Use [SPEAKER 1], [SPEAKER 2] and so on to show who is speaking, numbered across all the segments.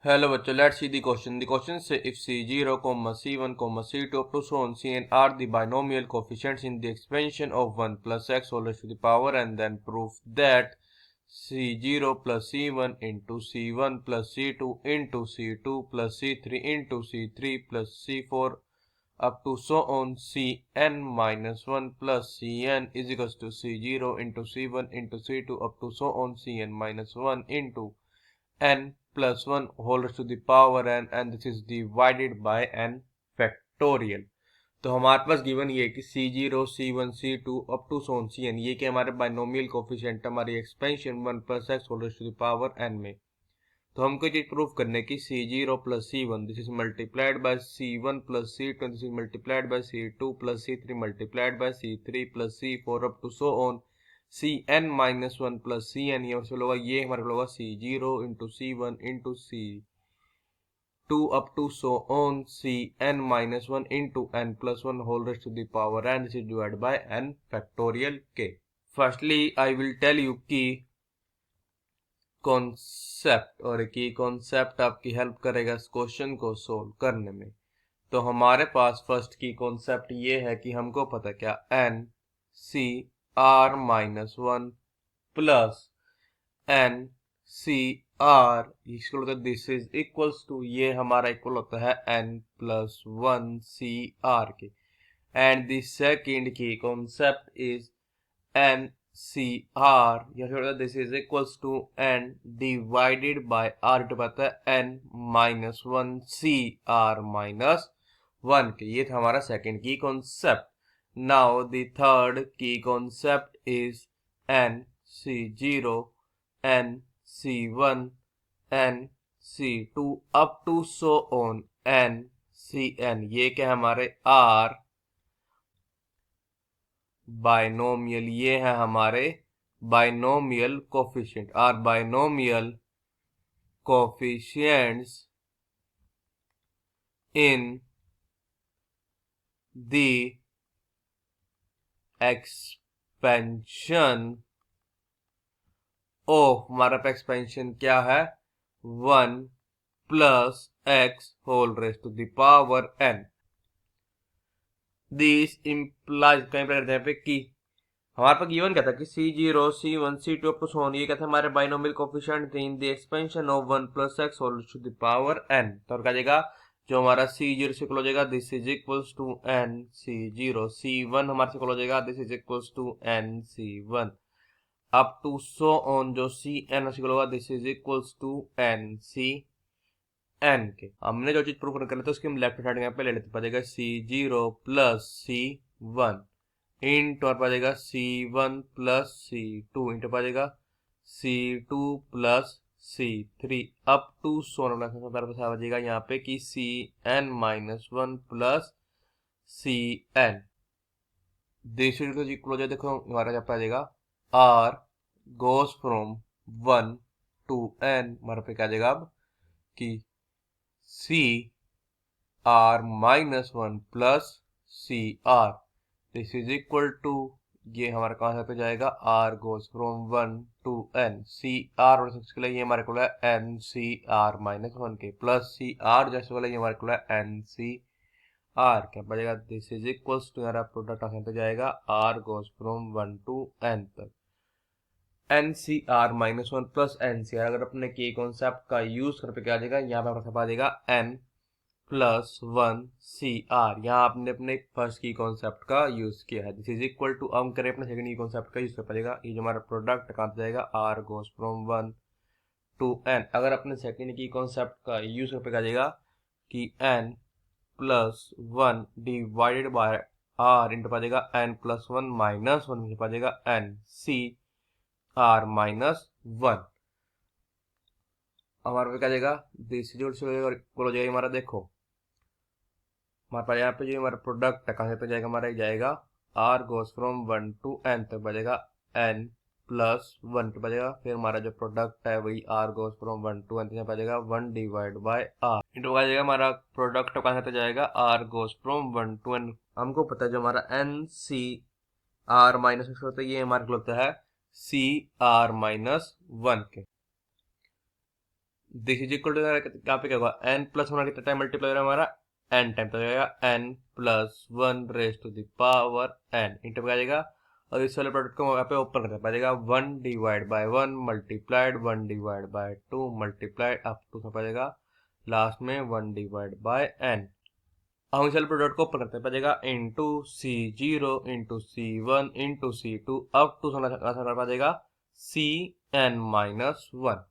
[SPEAKER 1] Hello bachcho, let's see the question. The question says if C0, C1, C2 up to so on Cn are the binomial coefficients in the expansion of 1 plus x whole raised to the power, and then prove that C0 plus C1 into C1 plus C2 into C2 plus C3 into C3 plus C4 up to so on Cn minus 1 plus Cn is equals to C0 into C1 into C2 up to so on Cn minus 1 into n plus 1 whole raised to the power n, and this is divided by n factorial। तो हमारे पास given ये है कि C0 C1 C2 up to Son Cn ये कि हमारे binomial coefficient हमारी expansion 1 plus x whole raise to the power n में। तो हमको ये प्रूव करने की C0 plus C1 this is multiplied by C1 plus C2 this is multiplied by C2 plus C3 multiplied by C3 plus C4 up to so on Cn minus 1 plus Cn ये होगा ये हमारे होगा C0 into C1 into C2 up to so on Cn minus 1 into n plus 1 whole raised to the power n, this is divided by n factorial k। Firstly, I will tell you की concept, और की concept आपकी help करेगा इस question को solve करने में। तो हमारे पास फर्स्ट की कॉन्सेप्ट ये है कि हमको पता क्या n C are minus 1 plus n C r इसको होता है दिस इज इक्वल्स टू ये हमारा इक्वल होता है एन प्लस 1 सी आर के। And the second key concept is N C R या this is equals to N divided by R it पता है N minus 1 C are minus 1 के। ये था हमारा second key concept. Now the third key concept is N C zero N C1 N C2 up to so on N Cn ये क्या हमारे R binomial ये है हमारे binomial coefficient are binomial coefficients in the expansion हमारा पे expansion क्या है 1 plus x whole raise to the power n। This implies कहीं पर हैं पे कि हमारे पास गिवन क्या था कि C0 C1 C2 up to so on ये क्या था हमारे बाइनोमियल कोफिशिएंट थे in the expansion of 1 plus x whole raise to the power n। तो क्या जाएगा जो हमारा C0 से हो जाएगा this is equals to n C0 C1 हमारे से हो जाएगा this is equals to n C1 up to so on जो Cn होगा this is equals to n Cn के। हमने जो चीज प्रूव करना था उसकी हम लेफ्ट साइड यहाँ पे ले लेते पड़ेगा C0 प्लस C1 इंटू और पड़ेगा C1 प्लस C2 इंटू पड़ेगा C2 plus C3 up to सो हमारे पास आ जाएगा यहाँ पे कि Cn minus 1 plus Cn this is equal हो जाए देखो हमारा यहाँ पे आ जाएगा R goes from 1 to n हमारे पे क्या आ जाएगा अब कि C R minus 1 plus C R this is equal to ये हमारा कहाँ पे जाएगा R goes from 1 to n C R और इसके लिए ये हमारे को है n C R माइनस 1 के प्लस C R जैसे वाला ये हमारे को है n C R क्या बचेगा दिस इज इक्वल्स टू हमारा प्रोडक्ट आसान पे जाएगा R goes from 1 to n तक NCR माइनस 1 प्लस NCR अगर अपने के कॉन्सेप्ट का यूज कर पे क्या आ जाएगा यहाँ पे हमारे आ जाएगा n प्लस 1 CR यहाँ आपने अपने फर्स्ट की कॉन्सेप्ट का यूज किया है दिस इज इक्वल टू हम करें अपने सेकंड की कॉन्सेप्ट का यूज कर पाएगा ये जो हमारा प्रोडक्ट कहाँ पे जाएगा R goes from 1 to n अगर अपने सेकंड की कॉन्सेप्ट का यूज कर पे आ जाएगा कि n plus 1 divided by R into पा जाएगा n प्लस 1 माइनस 1 पा जाएगा n C R माइनस 1 हमारे पे क्या जाएगा दिस इज इक्वल हो जाएगा हमारा देखो हमारे पास यहाँ पे जो हमारा प्रोडक्ट है कहाँ पे जाएगा हमारा जाएगा R goes from 1 to n तक बचेगा n प्लस 1 पे बचेगा फिर हमारा जो प्रोडक्ट है वही R goes from 1 to n तक बचेगा 1 डिवाइड बाय R इंटू आ जाएगा हमारा प्रोडक्ट कहाँ पे जाएगा R goes from 1 to n हमको पता है जो हमारा n C R माइनस होता है ये हमारे को होता है C R माइनस 1 के। दिस इज इक्वल टू यहाँ पे क्या होगा n प्लस हमारा कितना टाइम मल्टीप्लाई हो रहा है हमारा n टाइम, तो हो जाएगा n plus 1 raise to the power n into पे आ जाएगा। और इस वाले प्रोडक्ट को यहाँ पे ओपन करते हैं, आ जाएगा 1 divide by 1 multiplied 1 divide by 2 multiplied up to आ जाएगा लास्ट में 1 डिवाइड बाय n। हम इस वाले प्रोडक्ट को ओपन करते हैं, आ जाएगा into C0 into C1 into C2 up to आ जाएगा Cn माइनस 1।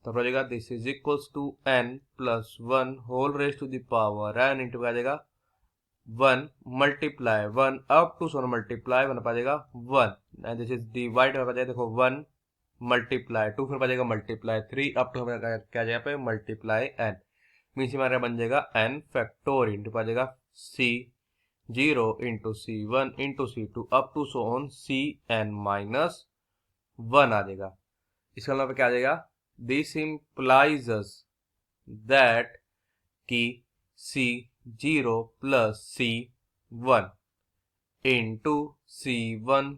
[SPEAKER 1] तो आ जाएगा this is equals to n plus 1 whole raise to the power n into आ जाएगा 1 मल्टीप्लाई 1 अप टू सोन मल्टीप्लाई 1 आ जाएगा 1 एंड दिस इज डिवाइड हो जाएगा देखो 1 मल्टीप्लाई 2 फिर आ जाएगा मल्टीप्लाई 3 अप टू हमारा क्या जाएगा पे मल्टीप्लाई n मीन्स हमारा बन जाएगा n फैक्टोरियल इंटू आ जाएगा C0 into C1 into C2 up to so on Cn minus 1 आ जाएगा। इसका मतलब क्या आ जाएगा This implies us that कि C0 plus C1 into C1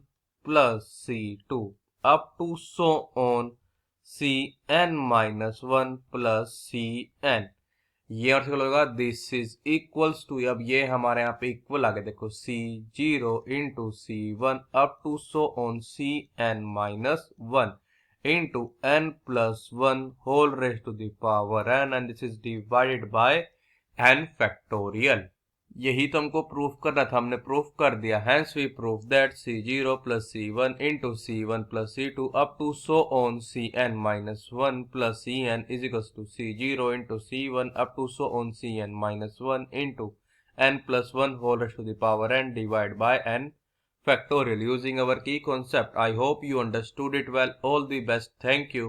[SPEAKER 1] plus C2 up to so on Cn minus 1 plus Cn। ये और होगा दिस इज इक्वल्स टू, अब ये हमारे यहाँ पे इक्वल आ गया देखो C0 into C1 up to so on Cn minus 1 into n plus 1 whole raised to the power n and this is divided by n factorial। यही तो हमको प्रूफ करना था, हमने प्रूफ कर दिया। hence we prove that C0 plus C1 into C1 plus C2 up to so on Cn minus 1 plus Cn is equals to C0 into C1 up to so on Cn minus 1 into n plus 1 whole raised to the power n divided by n factorial using our key concept. I hope you understood it well. All the best. Thank you.